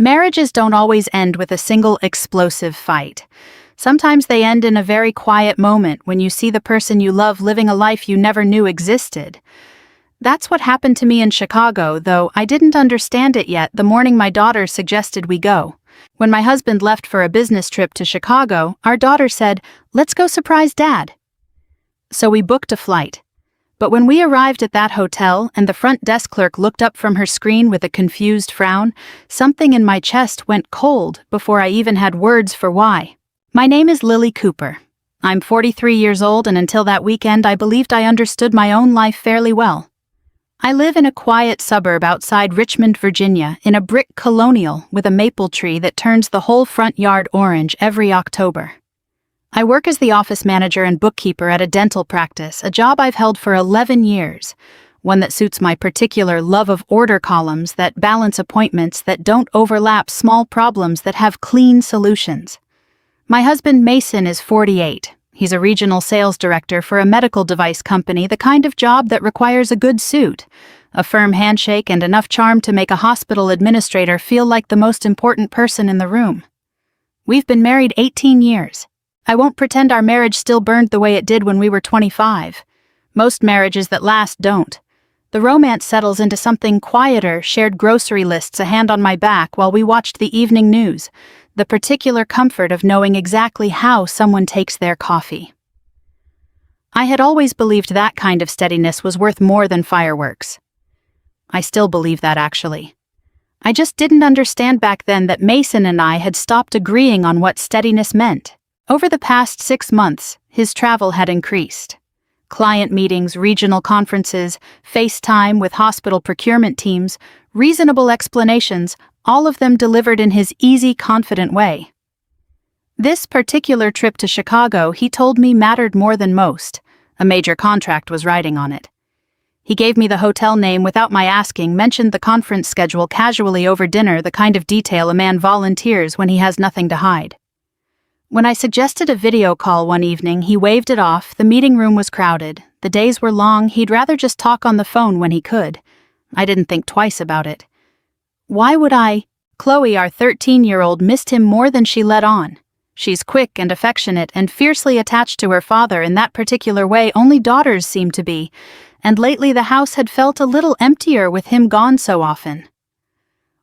Marriages don't always end with a single explosive fight. Sometimes they end in a very quiet moment when you see the person you love living a life you never knew existed. That's what happened to me in Chicago, though I didn't understand it yet the morning my daughter suggested we go. When my husband left for a business trip to Chicago, our daughter said, "Let's go surprise Dad." So we booked a flight. But when we arrived at that hotel and the front desk clerk looked up from her screen with a confused frown, something in my chest went cold before I even had words for why. My name is Lily Cooper. I'm 43 years old, and until that weekend I believed I understood my own life fairly well. I live in a quiet suburb outside Richmond, Virginia, in a brick colonial with a maple tree that turns the whole front yard orange every October. I work as the office manager and bookkeeper at a dental practice, a job I've held for 11 years, one that suits my particular love of order columns that balance appointments that don't overlap small problems that have clean solutions. My husband Mason is 48. He's a regional sales director for a medical device company, the kind of job that requires a good suit, a firm handshake, and enough charm to make a hospital administrator feel like the most important person in the room. We've been married 18 years. I won't pretend our marriage still burned the way it did when we were 25. Most marriages that last don't. The romance settles into something quieter, shared grocery lists, a hand on my back while we watched the evening news, the particular comfort of knowing exactly how someone takes their coffee. I had always believed that kind of steadiness was worth more than fireworks. I still believe that, actually. I just didn't understand back then that Mason and I had stopped agreeing on what steadiness meant. Over the past 6 months, his travel had increased. Client meetings, regional conferences, FaceTime with hospital procurement teams, reasonable explanations, all of them delivered in his easy, confident way. This particular trip to Chicago, he told me, mattered more than most. A major contract was riding on it. He gave me the hotel name without my asking, mentioned the conference schedule casually over dinner, the kind of detail a man volunteers when he has nothing to hide. When I suggested a video call one evening, he waved it off. The meeting room was crowded. The days were long. He'd rather just talk on the phone when he could. I didn't think twice about it. Why would I? Chloe, our 13-year-old, missed him more than she let on. She's quick and affectionate and fiercely attached to her father in that particular way only daughters seem to be, and lately the house had felt a little emptier with him gone so often.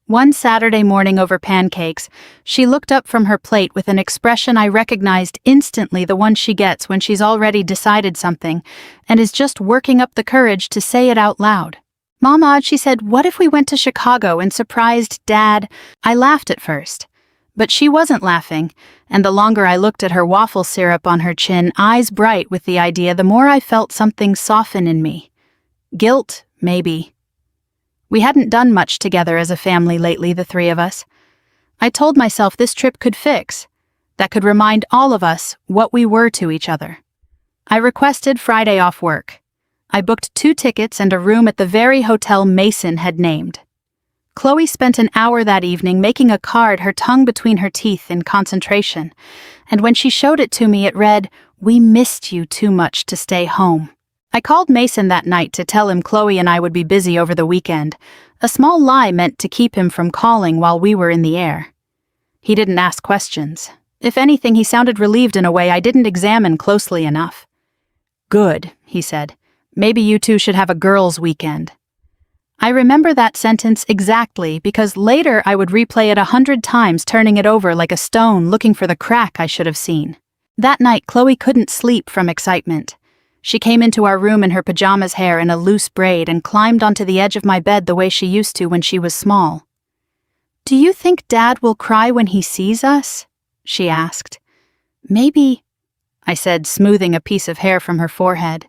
One Saturday morning over pancakes, she looked up from her plate with an expression I recognized instantly, the one she gets when she's already decided something and is just working up the courage to say it out loud. "Mama," she said, "what if we went to Chicago and surprised Dad?" I laughed at first, but she wasn't laughing, and the longer I looked at her waffle syrup on her chin, eyes bright with the idea, the more I felt something soften in me. Guilt, maybe. We hadn't done much together as a family lately, the three of us. I told myself this trip could fix, that could remind all of us what we were to each other. I requested Friday off work. I booked 2 tickets and a room at the very hotel Mason had named. Chloe spent an hour that evening making a card, her tongue between her teeth in concentration, and when she showed it to me it read, "We missed you too much to stay home." I called Mason that night to tell him Chloe and I would be busy over the weekend, a small lie meant to keep him from calling while we were in the air. He didn't ask questions. If anything, he sounded relieved in a way I didn't examine closely enough. "Good," he said. "Maybe you two should have a girls' weekend." I remember that sentence exactly because later I would replay it 100 times, turning it over like a stone, looking for the crack I should have seen. That night, Chloe couldn't sleep from excitement. She came into our room in her pajamas, hair in a loose braid, and climbed onto the edge of my bed the way she used to when she was small. "Do you think Dad will cry when he sees us?" she asked. "Maybe," I said, smoothing a piece of hair from her forehead.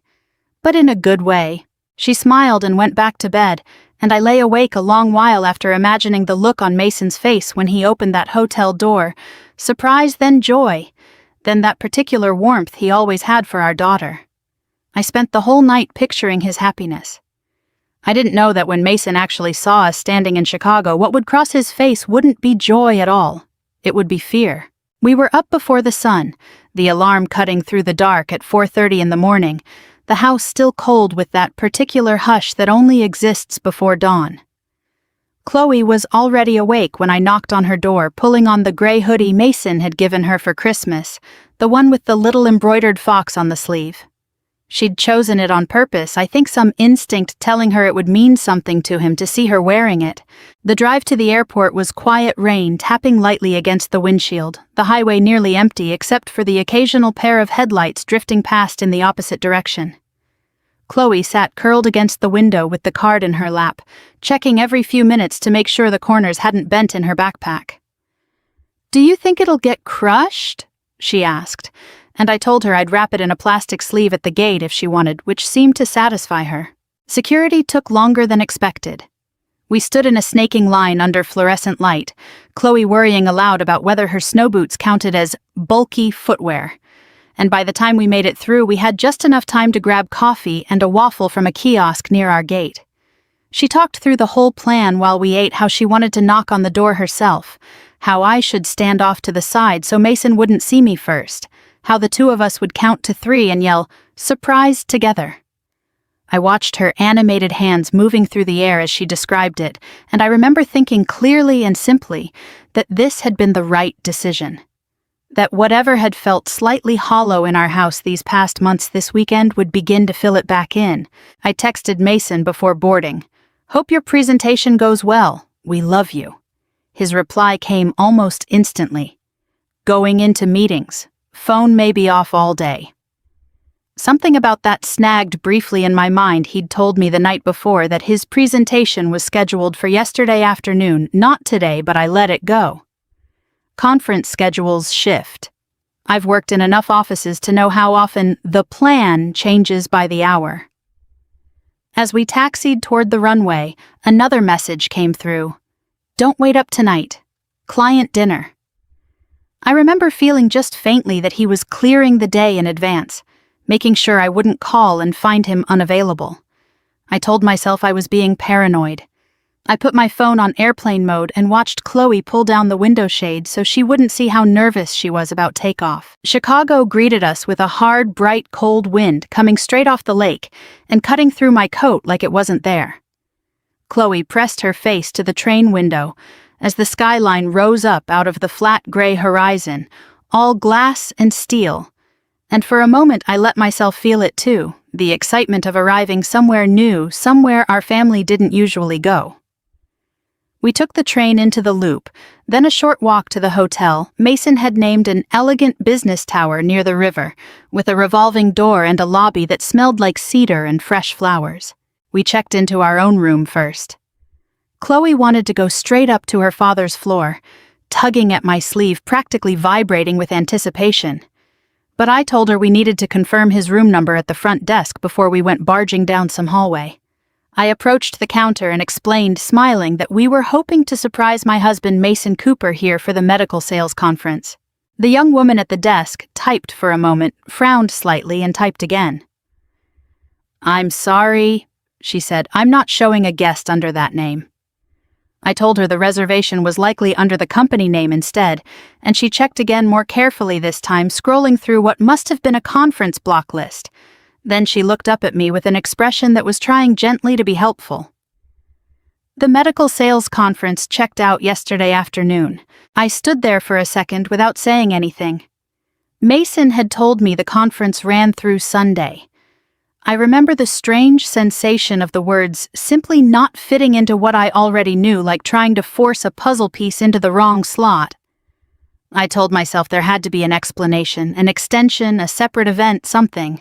"But in a good way." She smiled and went back to bed, and I lay awake a long while after imagining the look on Mason's face when he opened that hotel door. Surprise, then joy, then that particular warmth he always had for our daughter. I spent the whole night picturing his happiness. I didn't know that when Mason actually saw us standing in Chicago, what would cross his face wouldn't be joy at all. It would be fear. We were up before the sun, the alarm cutting through the dark at 4:30 in the morning, the house still cold with that particular hush that only exists before dawn. Chloe was already awake when I knocked on her door, pulling on the gray hoodie Mason had given her for Christmas, the one with the little embroidered fox on the sleeve. She'd chosen it on purpose, I think some instinct telling her it would mean something to him to see her wearing it. The drive to the airport was quiet rain tapping lightly against the windshield, the highway nearly empty except for the occasional pair of headlights drifting past in the opposite direction. Chloe sat curled against the window with the card in her lap, checking every few minutes to make sure the corners hadn't bent in her backpack. "Do you think it'll get crushed?" she asked, and I told her I'd wrap it in a plastic sleeve at the gate if she wanted, which seemed to satisfy her. Security took longer than expected. We stood in a snaking line under fluorescent light, Chloe worrying aloud about whether her snow boots counted as bulky footwear. And by the time we made it through, we had just enough time to grab coffee and a waffle from a kiosk near our gate. She talked through the whole plan while we ate, how she wanted to knock on the door herself, how I should stand off to the side so Mason wouldn't see me first, how the two of us would count to 3 and yell, "Surprise," together. I watched her animated hands moving through the air as she described it, and I remember thinking clearly and simply that this had been the right decision. That whatever had felt slightly hollow in our house these past months this weekend would begin to fill it back in. I texted Mason before boarding, "Hope your presentation goes well. We love you." His reply came almost instantly. "Going into meetings. Phone may be off all day." Something about that snagged briefly in my mind. He'd told me the night before that his presentation was scheduled for yesterday afternoon, not today, but I let it go. Conference schedules shift. I've worked in enough offices to know how often the plan changes by the hour. As we taxied toward the runway, another message came through. "Don't wait up tonight. Client dinner." I remember feeling just faintly that he was clearing the day in advance, making sure I wouldn't call and find him unavailable. I told myself I was being paranoid. I put my phone on airplane mode and watched Chloe pull down the window shade so she wouldn't see how nervous she was about takeoff. Chicago greeted us with a hard, bright, cold wind coming straight off the lake and cutting through my coat like it wasn't there. Chloe pressed her face to the train window as the skyline rose up out of the flat gray horizon, all glass and steel, and for a moment I let myself feel it too, the excitement of arriving somewhere new, somewhere our family didn't usually go. We took the train into the loop, then a short walk to the hotel Mason had named an elegant business tower near the river, with a revolving door and a lobby that smelled like cedar and fresh flowers. We checked into our own room first. Chloe wanted to go straight up to her father's floor, tugging at my sleeve, practically vibrating with anticipation. But I told her we needed to confirm his room number at the front desk before we went barging down some hallway. I approached the counter and explained, smiling, that we were hoping to surprise my husband Mason Cooper here for the medical sales conference. The young woman at the desk typed for a moment, frowned slightly, and typed again. "I'm sorry," she said, "I'm not showing a guest under that name." I told her the reservation was likely under the company name instead, and she checked again more carefully this time, scrolling through what must have been a conference block list. Then she looked up at me with an expression that was trying gently to be helpful. The medical sales conference checked out yesterday afternoon. I stood there for a second without saying anything. Mason had told me the conference ran through Sunday. I remember the strange sensation of the words simply not fitting into what I already knew, like trying to force a puzzle piece into the wrong slot. I told myself there had to be an explanation, an extension, a separate event, something.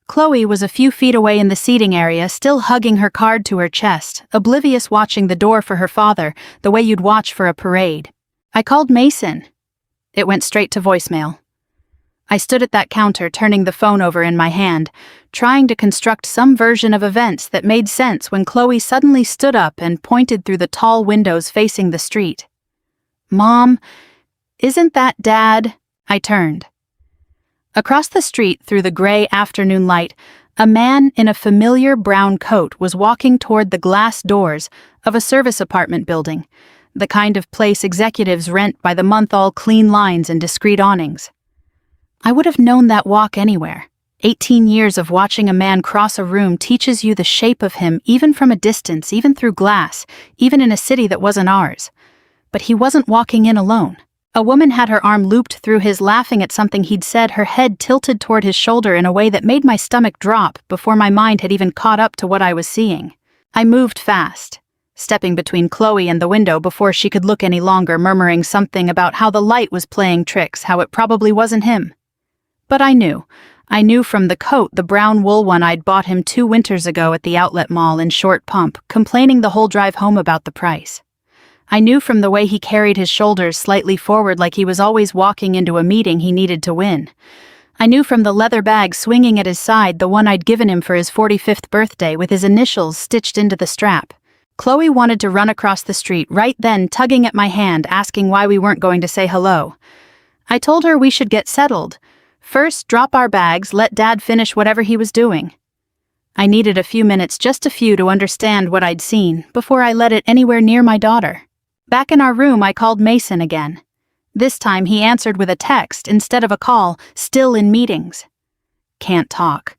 Chloe was a few feet away in the seating area, still hugging her card to her chest, oblivious, watching the door for her father, the way you'd watch for a parade. I called Mason. It went straight to voicemail. I stood at that counter, turning the phone over in my hand, trying to construct some version of events that made sense when Chloe suddenly stood up and pointed through the tall windows facing the street. "Mom, isn't that Dad?" I turned. Across the street, through the gray afternoon light, a man in a familiar brown coat was walking toward the glass doors of a service apartment building, the kind of place executives rent by the month, all clean lines and discreet awnings. I would have known that walk anywhere. 18 years of watching a man cross a room teaches you the shape of him even from a distance, even through glass, even in a city that wasn't ours. But he wasn't walking in alone. A woman had her arm looped through his, laughing at something he'd said, her head tilted toward his shoulder in a way that made my stomach drop before my mind had even caught up to what I was seeing. I moved fast, stepping between Chloe and the window before she could look any longer, murmuring something about how the light was playing tricks, how it probably wasn't him. But I knew from the coat, the brown wool one I'd bought him 2 winters ago at the outlet mall in Short Pump, complaining the whole drive home about the price. I knew from the way he carried his shoulders slightly forward like he was always walking into a meeting he needed to win. I knew from the leather bag swinging at his side, the one I'd given him for his 45th birthday with his initials stitched into the strap. Chloe wanted to run across the street right then, tugging at my hand, asking why we weren't going to say hello. I told her we should get settled. First, drop our bags, let Dad finish whatever he was doing. I needed a few minutes, just a few, to understand what I'd seen before I let it anywhere near my daughter. Back in our room, I called Mason again. This time he answered with a text instead of a call, still in meetings. Can't talk.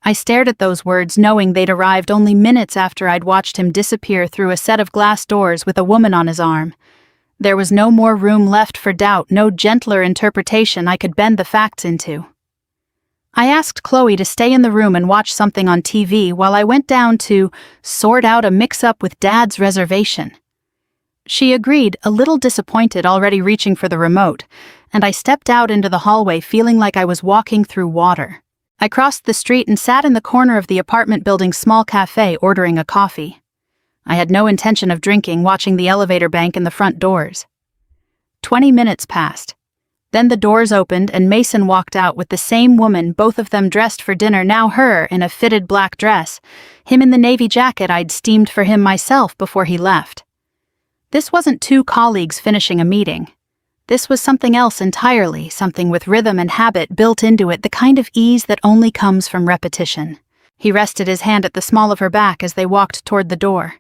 I stared at those words, knowing they'd arrived only minutes after I'd watched him disappear through a set of glass doors with a woman on his arm. There was no more room left for doubt, no gentler interpretation I could bend the facts into. I asked Chloe to stay in the room and watch something on TV while I went down to sort out a mix-up with Dad's reservation. She agreed, a little disappointed, already reaching for the remote, and I stepped out into the hallway feeling like I was walking through water. I crossed the street and sat in the corner of the apartment building's small cafe ordering a coffee. I had no intention of drinking, watching the elevator bank and the front doors. 20 minutes passed. Then the doors opened and Mason walked out with the same woman, both of them dressed for dinner, now her in a fitted black dress, him in the navy jacket I'd steamed for him myself before he left. This wasn't 2 colleagues finishing a meeting. This was something else entirely, something with rhythm and habit built into it, the kind of ease that only comes from repetition. He rested his hand at the small of her back as they walked toward the door.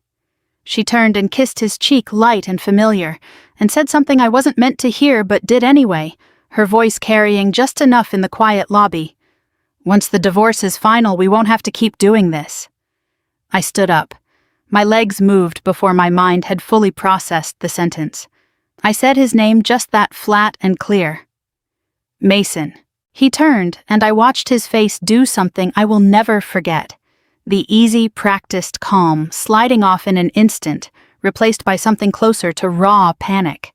She turned and kissed his cheek, light and familiar, and said something I wasn't meant to hear but did anyway, her voice carrying just enough in the quiet lobby. Once the divorce is final, we won't have to keep doing this. I stood up. My legs moved before my mind had fully processed the sentence. I said his name just that flat and clear. Mason. He turned, and I watched his face do something I will never forget. The easy, practiced calm sliding off in an instant, replaced by something closer to raw panic.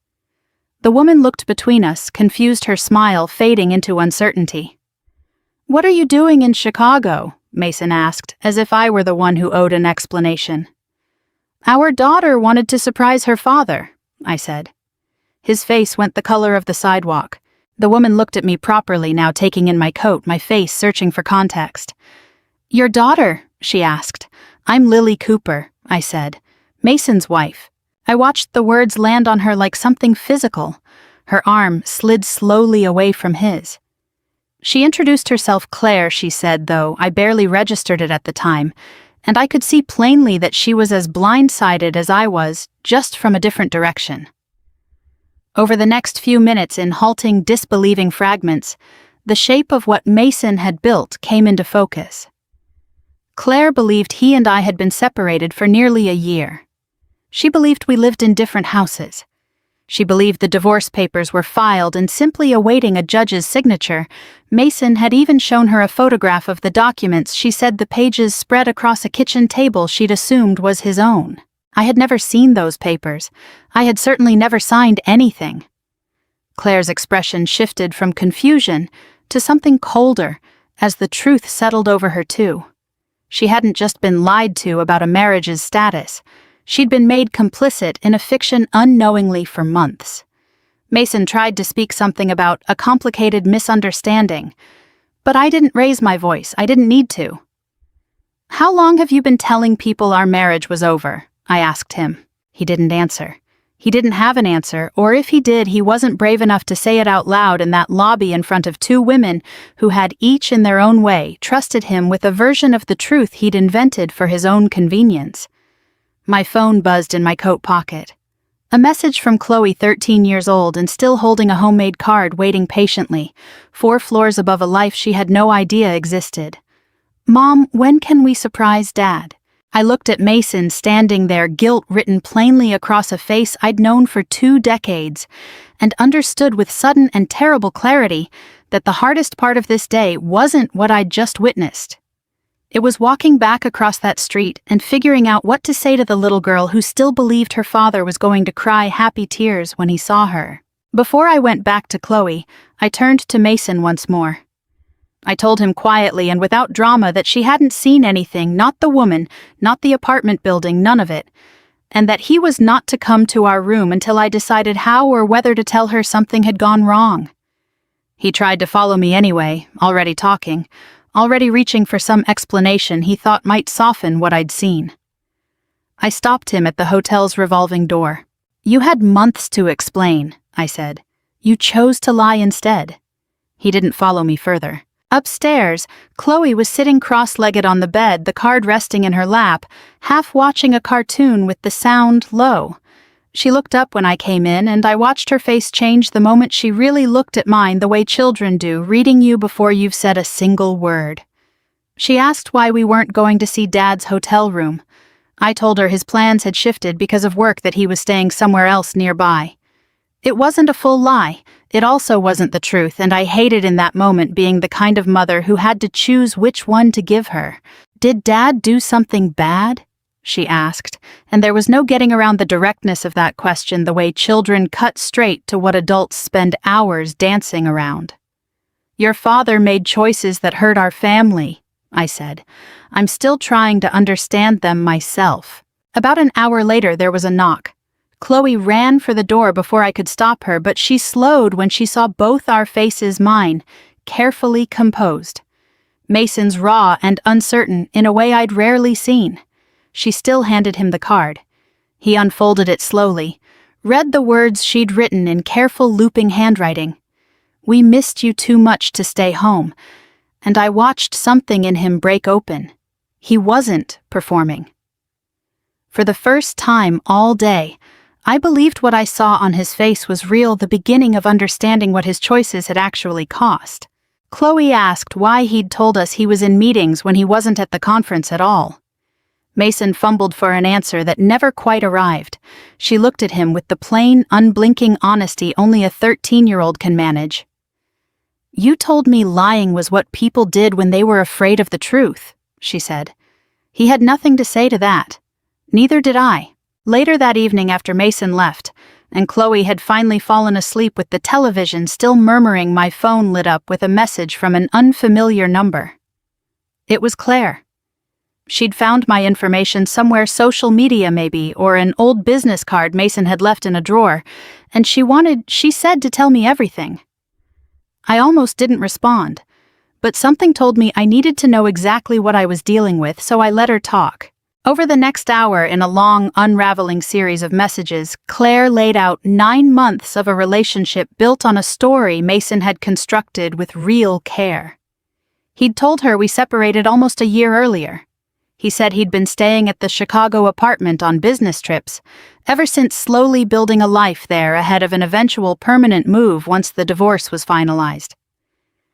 The woman looked between us, confused, her smile fading into uncertainty. "What are you doing in Chicago?" Mason asked, as if I were the one who owed an explanation. "Our daughter wanted to surprise her father," I said. His face went the color of the sidewalk. The woman looked at me properly now, taking in my coat, my face searching for context. "Your daughter?" she asked. "I'm Lily Cooper," I said. "Mason's wife." I watched the words land on her like something physical. Her arm slid slowly away from his. She introduced herself Claire, she said, though I barely registered it at the time, and I could see plainly that she was as blindsided as I was, just from a different direction. Over the next few minutes, in halting, disbelieving fragments, the shape of what Mason had built came into focus. Claire believed he and I had been separated for nearly a year. She believed we lived in different houses. She believed the divorce papers were filed and simply awaiting a judge's signature. Mason had even shown her a photograph of the documents. She said the pages spread across a kitchen table she'd assumed was his own. I had never seen those papers. I had certainly never signed anything. Claire's expression shifted from confusion to something colder as the truth settled over her too. She hadn't just been lied to about a marriage's status. She'd been made complicit in a fiction unknowingly for months. Mason tried to speak something about a complicated misunderstanding, but I didn't raise my voice. I didn't need to. "How long have you been telling people our marriage was over?" I asked him. He didn't answer. He didn't have an answer, or if he did, he wasn't brave enough to say it out loud in that lobby in front of two women who had each in their own way trusted him with a version of the truth he'd invented for his own convenience. My phone buzzed in my coat pocket. A message from Chloe, 13 years old and still holding a homemade card, waiting patiently, 4 floors above a life she had no idea existed. "Mom, when can we surprise Dad?" I looked at Mason standing there, guilt written plainly across a face I'd known for 2 decades, and understood with sudden and terrible clarity that the hardest part of this day wasn't what I'd just witnessed. It was walking back across that street and figuring out what to say to the little girl who still believed her father was going to cry happy tears when he saw her. Before I went back to Chloe, I turned to Mason once more. I told him quietly and without drama that she hadn't seen anything, not the woman, not the apartment building, none of it, and that he was not to come to our room until I decided how or whether to tell her something had gone wrong. He tried to follow me anyway, already talking, already reaching for some explanation he thought might soften what I'd seen. I stopped him at the hotel's revolving door. "You had months to explain," I said. "You chose to lie instead." He didn't follow me further. Upstairs, Chloe was sitting cross-legged on the bed, the card resting in her lap, half watching a cartoon with the sound low. She looked up when I came in, and I watched her face change the moment she really looked at mine the way children do, reading you before you've said a single word. She asked why we weren't going to see Dad's hotel room. I told her his plans had shifted because of work, that he was staying somewhere else nearby. It wasn't a full lie. It also wasn't the truth, and I hated in that moment being the kind of mother who had to choose which one to give her. "Did Dad do something bad?" she asked, and there was no getting around the directness of that question, the way children cut straight to what adults spend hours dancing around. "Your father made choices that hurt our family," I said. "I'm still trying to understand them myself." About an hour later, there was a knock. Chloe ran for the door before I could stop her, but she slowed when she saw both our faces, mine, carefully composed. Mason's raw and uncertain in a way I'd rarely seen. She still handed him the card. He unfolded it slowly, read the words she'd written in careful looping handwriting. "We missed you too much to stay home," and I watched something in him break open. He wasn't performing. For the first time all day, I believed what I saw on his face was real, the beginning of understanding what his choices had actually cost. Chloe asked why he'd told us he was in meetings when he wasn't at the conference at all. Mason fumbled for an answer that never quite arrived. She looked at him with the plain, unblinking honesty only a 13-year-old can manage. "You told me lying was what people did when they were afraid of the truth," she said. He had nothing to say to that. Neither did I. Later that evening, after Mason left, and Chloe had finally fallen asleep with the television still murmuring, my phone lit up with a message from an unfamiliar number. It was Claire. She'd found my information somewhere, social media maybe, or an old business card Mason had left in a drawer, and she said to tell me everything. I almost didn't respond, but something told me I needed to know exactly what I was dealing with, so I let her talk. Over the next hour, in a long, unraveling series of messages, Claire laid out 9 months of a relationship built on a story Mason had constructed with real care. He'd told her we separated almost a year earlier. He said he'd been staying at the Chicago apartment on business trips, ever since, slowly building a life there ahead of an eventual permanent move once the divorce was finalized.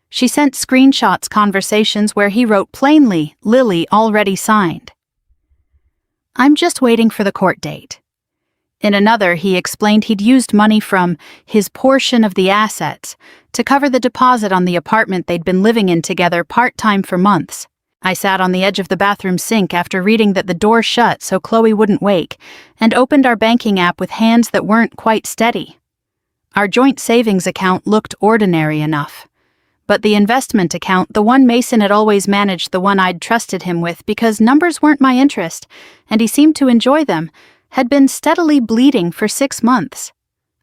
She sent screenshots, conversations where he wrote plainly, "Lily already signed. I'm just waiting for the court date." In another, he explained he'd used money from his portion of the assets to cover the deposit on the apartment they'd been living in together part-time for months. I sat on the edge of the bathroom sink after reading that the door shut so Chloe wouldn't wake, and opened our banking app with hands that weren't quite steady. Our joint savings account looked ordinary enough. But the investment account, the one Mason had always managed, the one I'd trusted him with because numbers weren't my interest, and he seemed to enjoy them, had been steadily bleeding for 6 months.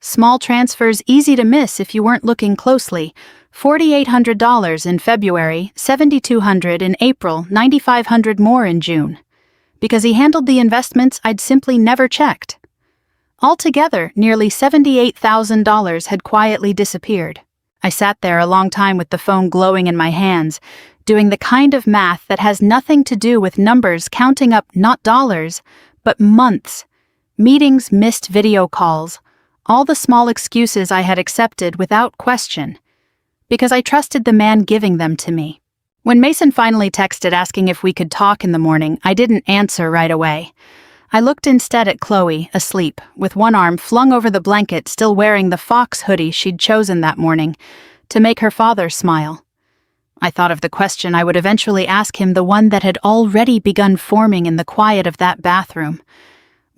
Small transfers easy to miss if you weren't looking closely. $4,800 in February, $7,200 in April, $9,500 more in June. Because he handled the investments I'd simply never checked. Altogether, nearly $78,000 had quietly disappeared. I sat there a long time with the phone glowing in my hands, doing the kind of math that has nothing to do with numbers, counting up not dollars, but months. Meetings, missed video calls, all the small excuses I had accepted without question, because I trusted the man giving them to me. When Mason finally texted asking if we could talk in the morning, I didn't answer right away. I looked instead at Chloe, asleep, with one arm flung over the blanket, still wearing the fox hoodie she'd chosen that morning, to make her father smile. I thought of the question I would eventually ask him, the one that had already begun forming in the quiet of that bathroom.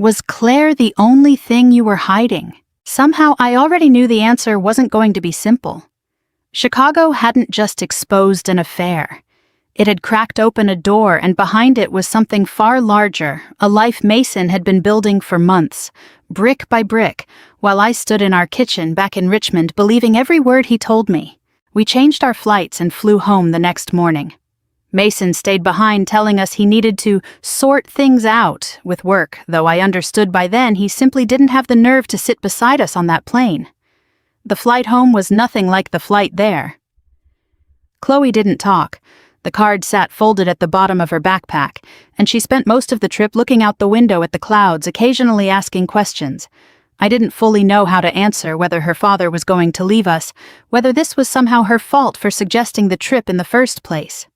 Was Claire the only thing you were hiding? Somehow I already knew the answer wasn't going to be simple. Chicago hadn't just exposed an affair. It had cracked open a door, and behind it was something far larger, a life Mason had been building for months, brick by brick, while I stood in our kitchen back in Richmond believing every word he told me. We changed our flights and flew home the next morning. Mason stayed behind, telling us he needed to sort things out with work, though I understood by then he simply didn't have the nerve to sit beside us on that plane. The flight home was nothing like the flight there. Chloe didn't talk. The card sat folded at the bottom of her backpack, and she spent most of the trip looking out the window at the clouds, occasionally asking questions. I didn't fully know how to answer whether her father was going to leave us, whether this was somehow her fault for suggesting the trip in the first place.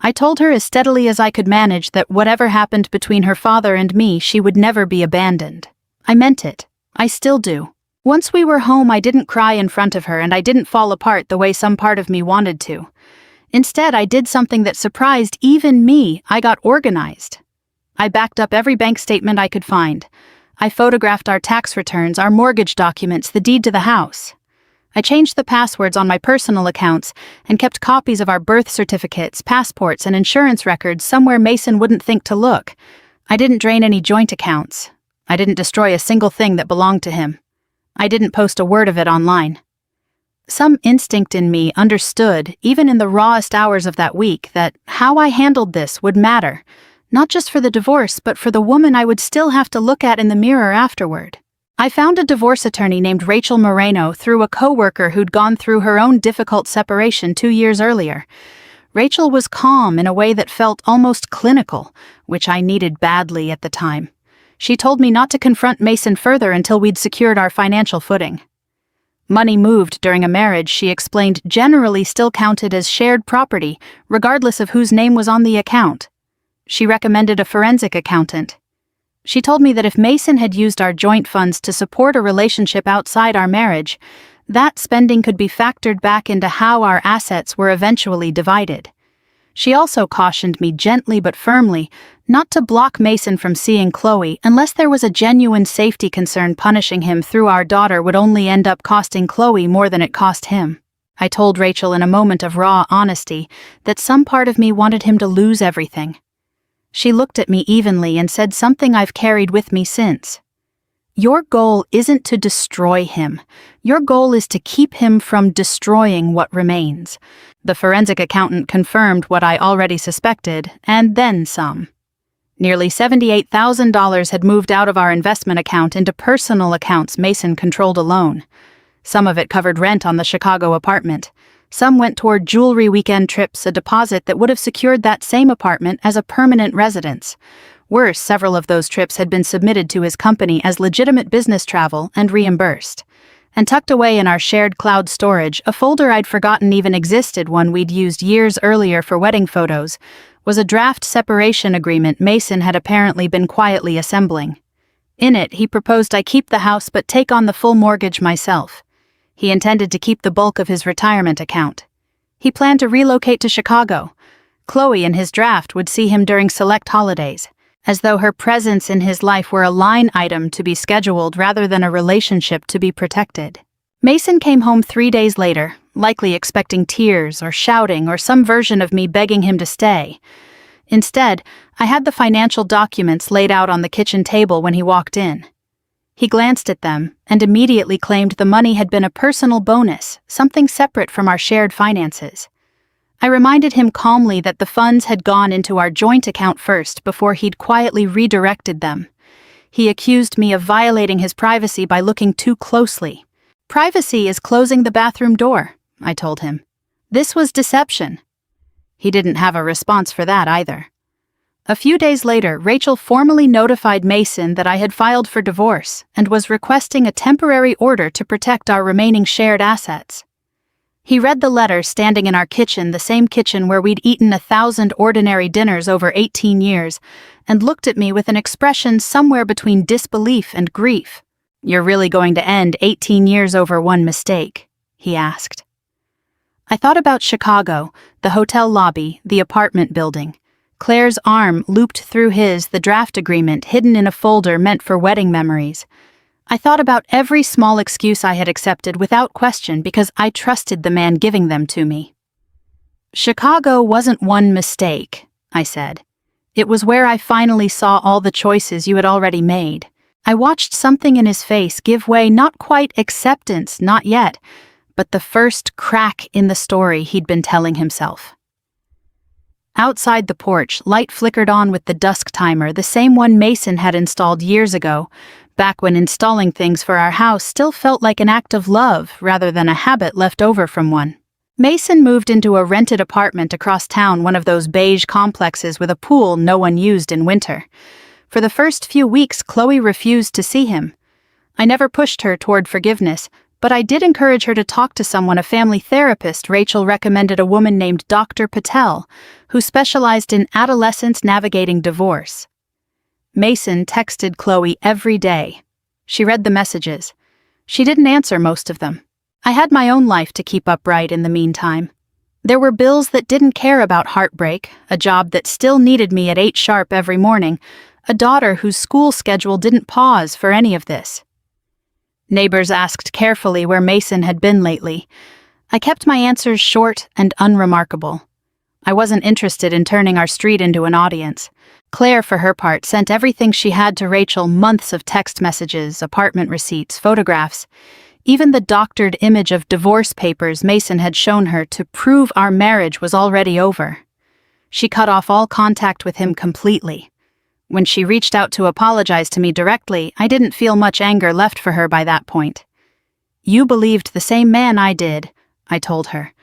I told her as steadily as I could manage that whatever happened between her father and me, she would never be abandoned. I meant it. I still do. Once we were home, I didn't cry in front of her, and I didn't fall apart the way some part of me wanted to. Instead, I did something that surprised even me. I got organized. I backed up every bank statement I could find. I photographed our tax returns, our mortgage documents, the deed to the house. I changed the passwords on my personal accounts and kept copies of our birth certificates, passports, and insurance records somewhere Mason wouldn't think to look. I didn't drain any joint accounts. I didn't destroy a single thing that belonged to him. I didn't post a word of it online. Some instinct in me understood, even in the rawest hours of that week, that how I handled this would matter, not just for the divorce, but for the woman I would still have to look at in the mirror afterward. I found a divorce attorney named Rachel Moreno through a coworker who'd gone through her own difficult separation 2 years earlier. Rachel was calm in a way that felt almost clinical, which I needed badly at the time. She told me not to confront Mason further until we'd secured our financial footing. Money moved during a marriage, she explained, generally still counted as shared property, regardless of whose name was on the account. She recommended a forensic accountant. She told me that if Mason had used our joint funds to support a relationship outside our marriage, that spending could be factored back into how our assets were eventually divided. She also cautioned me gently but firmly not to block Mason from seeing Chloe unless there was a genuine safety concern. Punishing him through our daughter would only end up costing Chloe more than it cost him. I told Rachel in a moment of raw honesty that some part of me wanted him to lose everything. She looked at me evenly and said something I've carried with me since. Your goal isn't to destroy him. Your goal is to keep him from destroying what remains. The forensic accountant confirmed what I already suspected, and then some. Nearly $78,000 had moved out of our investment account into personal accounts Mason controlled alone. Some of it covered rent on the Chicago apartment. Some went toward jewelry weekend trips, a deposit that would have secured that same apartment as a permanent residence. Worse, several of those trips had been submitted to his company as legitimate business travel and reimbursed. And tucked away in our shared cloud storage, a folder I'd forgotten even existed, one we'd used years earlier for wedding photos, was a draft separation agreement Mason had apparently been quietly assembling. In it, he proposed I keep the house but take on the full mortgage myself. He intended to keep the bulk of his retirement account. He planned to relocate to Chicago. Chloe, in his draft, would see him during select holidays, as though her presence in his life were a line item to be scheduled rather than a relationship to be protected. Mason came home 3 days later, likely expecting tears or shouting or some version of me begging him to stay. Instead, I had the financial documents laid out on the kitchen table when he walked in. He glanced at them and immediately claimed the money had been a personal bonus, something separate from our shared finances. I reminded him calmly that the funds had gone into our joint account first before he'd quietly redirected them. He accused me of violating his privacy by looking too closely. Privacy is closing the bathroom door, I told him. This was deception. He didn't have a response for that either. A few days later, Rachel formally notified Mason that I had filed for divorce and was requesting a temporary order to protect our remaining shared assets. He read the letter standing in our kitchen, the same kitchen where we'd eaten 1,000 ordinary dinners over 18 years, and looked at me with an expression somewhere between disbelief and grief. "You're really going to end 18 years over one mistake?" he asked. I thought about Chicago, the hotel lobby, the apartment building. Claire's arm looped through his, the draft agreement hidden in a folder meant for wedding memories. I thought about every small excuse I had accepted without question because I trusted the man giving them to me. "Chicago wasn't one mistake," I said. "It was where I finally saw all the choices you had already made." I watched something in his face give way, not quite acceptance, not yet, but the first crack in the story he'd been telling himself. Outside the porch, light flickered on with the dusk timer, the same one Mason had installed years ago, back when installing things for our house still felt like an act of love rather than a habit left over from one. Mason moved into a rented apartment across town, one of those beige complexes with a pool no one used in winter. For the first few weeks, Chloe refused to see him. I never pushed her toward forgiveness, but I did encourage her to talk to someone, a family therapist. Rachel recommended a woman named Dr. Patel, who specialized in adolescents navigating divorce. Mason texted Chloe every day. She read the messages. She didn't answer most of them. I had my own life to keep upright in the meantime. There were bills that didn't care about heartbreak, a job that still needed me at 8 sharp every morning, a daughter whose school schedule didn't pause for any of this. Neighbors asked carefully where Mason had been lately. I kept my answers short and unremarkable. I wasn't interested in turning our street into an audience. Claire, for her part, sent everything she had to Rachel, months of text messages, apartment receipts, photographs, even the doctored image of divorce papers Mason had shown her to prove our marriage was already over. She cut off all contact with him completely. When she reached out to apologize to me directly, I didn't feel much anger left for her by that point. "You believed the same man I did," I told her.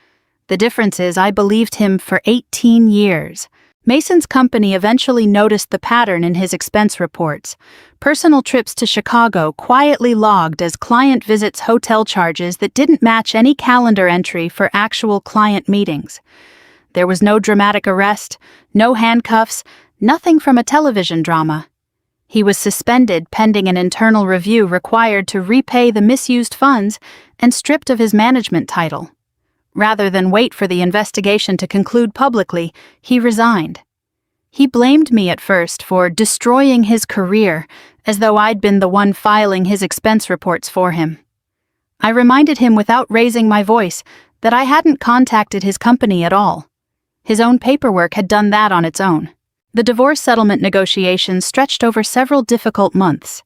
"The difference is I believed him for 18 years. Mason's company eventually noticed the pattern in his expense reports. Personal trips to Chicago quietly logged as client visits, hotel charges that didn't match any calendar entry for actual client meetings. There was no dramatic arrest, no handcuffs, nothing from a television drama. He was suspended pending an internal review required to repay the misused funds and stripped of his management title. Rather than wait for the investigation to conclude publicly, he resigned. He blamed me at first for destroying his career, as though I'd been the one filing his expense reports for him. I reminded him without raising my voice that I hadn't contacted his company at all. His own paperwork had done that on its own. The divorce settlement negotiations stretched over several difficult months.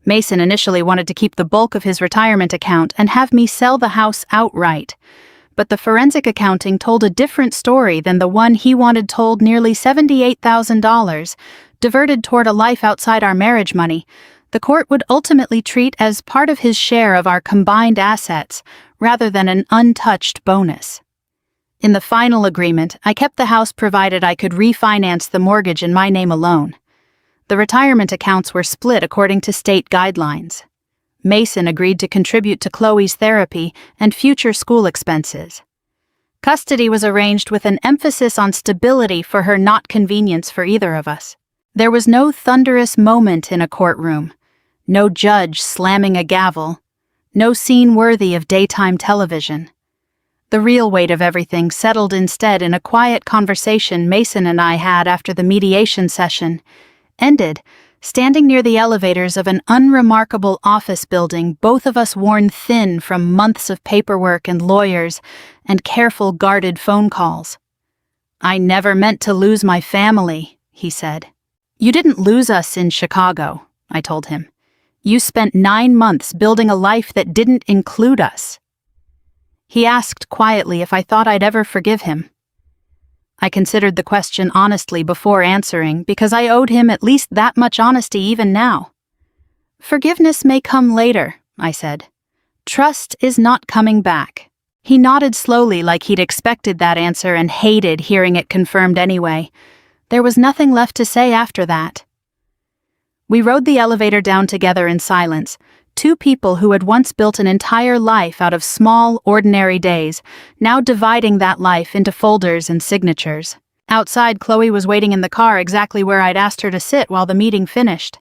Mason initially wanted to keep the bulk of his retirement account and have me sell the house outright. But the forensic accounting told a different story than the one he wanted told. Nearly $78,000, diverted toward a life outside our marriage money, the court would ultimately treat as part of his share of our combined assets, rather than an untouched bonus. In the final agreement, I kept the house provided I could refinance the mortgage in my name alone. The retirement accounts were split according to state guidelines. Mason agreed to contribute to Chloe's therapy and future school expenses. Custody was arranged with an emphasis on stability for her, not convenience for either of us. There was no thunderous moment in a courtroom, no judge slamming a gavel, no scene worthy of daytime television. The real weight of everything settled instead in a quiet conversation Mason and I had after the mediation session ended, standing near the elevators of an unremarkable office building, both of us worn thin from months of paperwork and lawyers and careful guarded phone calls. "I never meant to lose my family," he said. "You didn't lose us in Chicago," I told him. "You spent 9 months building a life that didn't include us." He asked quietly if I thought I'd ever forgive him. I considered the question honestly before answering, because I owed him at least that much honesty even now. "Forgiveness may come later," I said. "Trust is not coming back." He nodded slowly, like he'd expected that answer and hated hearing it confirmed anyway. There was nothing left to say after that. We rode the elevator down together in silence, two people who had once built an entire life out of small, ordinary days, now dividing that life into folders and signatures. Outside, Chloe was waiting in the car exactly where I'd asked her to sit while the meeting finished.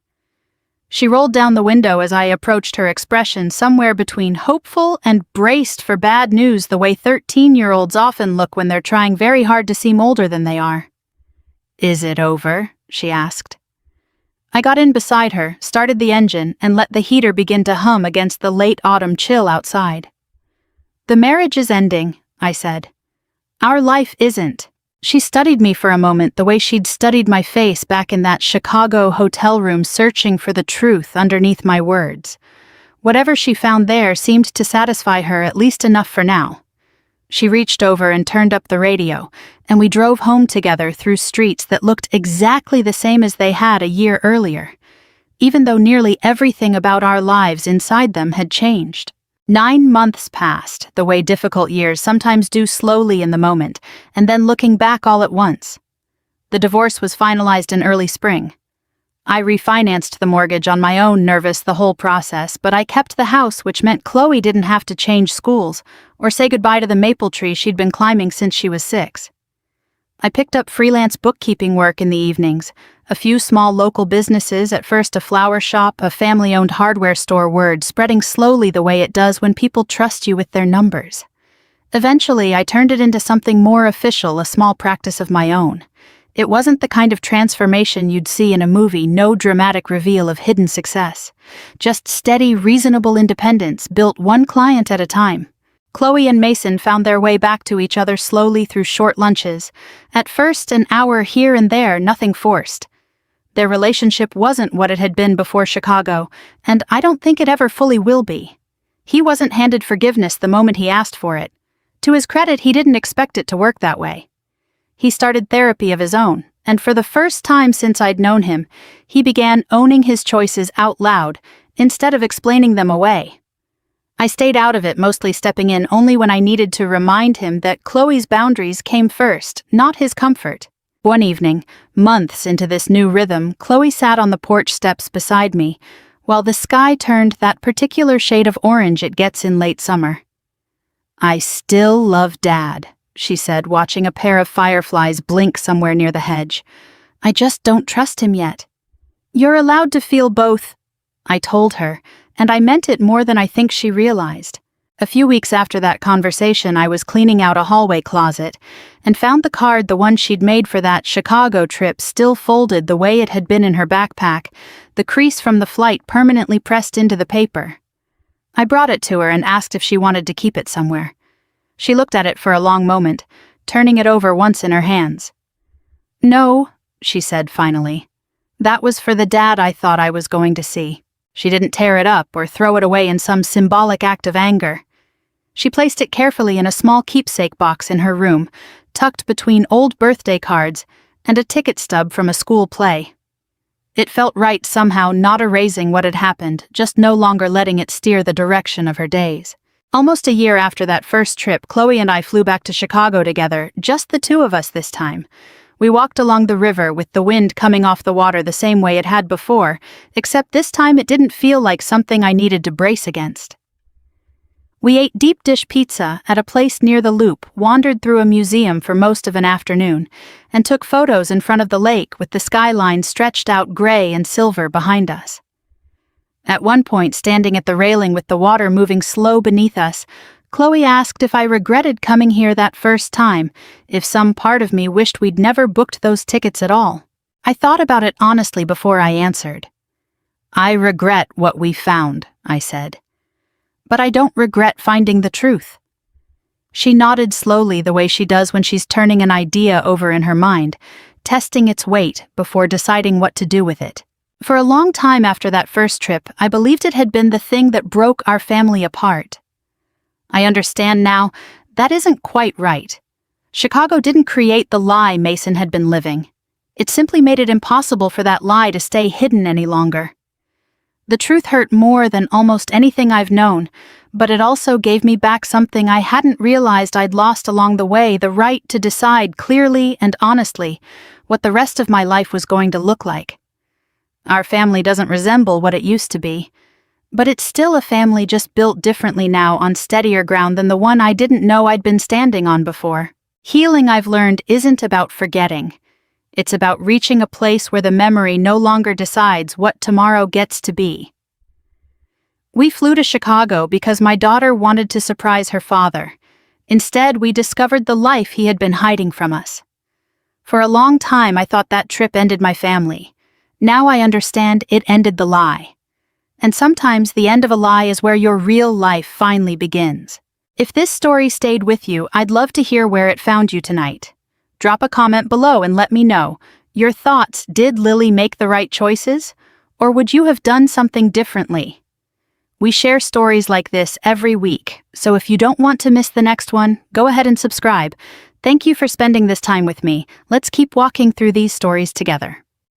She rolled down the window as I approached, her expression somewhere between hopeful and braced for bad news, the way 13-year-olds often look when they're trying very hard to seem older than they are. "Is it over?" she asked. I got in beside her, started the engine, and let the heater begin to hum against the late autumn chill outside. "The marriage is ending," I said. "Our life isn't." She studied me for a moment the way she'd studied my face back in that Chicago hotel room, searching for the truth underneath my words. Whatever she found there seemed to satisfy her at least enough for now. She reached over and turned up the radio, and we drove home together through streets that looked exactly the same as they had a year earlier, even though nearly everything about our lives inside them had changed. 9 months passed, the way difficult years sometimes do, slowly in the moment, and then looking back all at once. The divorce was finalized in early spring. I refinanced the mortgage on my own, nervous the whole process, but I kept the house, which meant Chloe didn't have to change schools or say goodbye to the maple tree she'd been climbing since she was 6. I picked up freelance bookkeeping work in the evenings, a few small local businesses, at first a flower shop, a family-owned hardware store, word spreading slowly the way it does when people trust you with their numbers. Eventually, I turned it into something more official, a small practice of my own. It wasn't the kind of transformation you'd see in a movie, no dramatic reveal of hidden success. Just steady, reasonable independence, built one client at a time. Chloe and Mason found their way back to each other slowly through short lunches. At first, an hour here and there, nothing forced. Their relationship wasn't what it had been before Chicago, and I don't think it ever fully will be. He wasn't handed forgiveness the moment he asked for it. To his credit, he didn't expect it to work that way. He started therapy of his own, and for the first time since I'd known him, he began owning his choices out loud instead of explaining them away. I stayed out of it, mostly stepping in only when I needed to remind him that Chloe's boundaries came first, not his comfort. One evening, months into this new rhythm, Chloe sat on the porch steps beside me, while the sky turned that particular shade of orange it gets in late summer. "I still love Dad," she said, watching a pair of fireflies blink somewhere near the hedge. "I just don't trust him yet." "You're allowed to feel both," I told her, and I meant it more than I think she realized. A few weeks after that conversation, I was cleaning out a hallway closet and found the card, the one she'd made for that Chicago trip, still folded the way it had been in her backpack, the crease from the flight permanently pressed into the paper. I brought it to her and asked if she wanted to keep it somewhere. She looked at it for a long moment, turning it over once in her hands. "No," she said finally. "That was for the Dad I thought I was going to see." She didn't tear it up or throw it away in some symbolic act of anger. She placed it carefully in a small keepsake box in her room, tucked between old birthday cards and a ticket stub from a school play. It felt right somehow, not erasing what had happened, just no longer letting it steer the direction of her days. Almost a year after that first trip, Chloe and I flew back to Chicago together, just the two of us this time. We walked along the river with the wind coming off the water the same way it had before, except this time it didn't feel like something I needed to brace against. We ate deep dish pizza at a place near the Loop, wandered through a museum for most of an afternoon, and took photos in front of the lake with the skyline stretched out gray and silver behind us. At one point, standing at the railing with the water moving slow beneath us, Chloe asked if I regretted coming here that first time, if some part of me wished we'd never booked those tickets at all. I thought about it honestly before I answered. "I regret what we found," I said. "But I don't regret finding the truth." She nodded slowly, the way she does when she's turning an idea over in her mind, testing its weight before deciding what to do with it. For a long time after that first trip, I believed it had been the thing that broke our family apart. I understand now that isn't quite right. Chicago didn't create the lie Mason had been living. It simply made it impossible for that lie to stay hidden any longer. The truth hurt more than almost anything I've known, but it also gave me back something I hadn't realized I'd lost along the way: the right to decide clearly and honestly what the rest of my life was going to look like. Our family doesn't resemble what it used to be, but it's still a family, just built differently now, on steadier ground than the one I didn't know I'd been standing on before. Healing, I've learned, isn't about forgetting. It's about reaching a place where the memory no longer decides what tomorrow gets to be. We flew to Chicago because my daughter wanted to surprise her father. Instead, we discovered the life he had been hiding from us. For a long time, I thought that trip ended my family. Now I understand it ended the lie. And sometimes the end of a lie is where your real life finally begins. If this story stayed with you, I'd love to hear where it found you tonight. Drop a comment below and let me know your thoughts. Did Lily make the right choices? Or would you have done something differently? We share stories like this every week, so if you don't want to miss the next one, go ahead and subscribe. Thank you for spending this time with me. Let's keep walking through these stories together.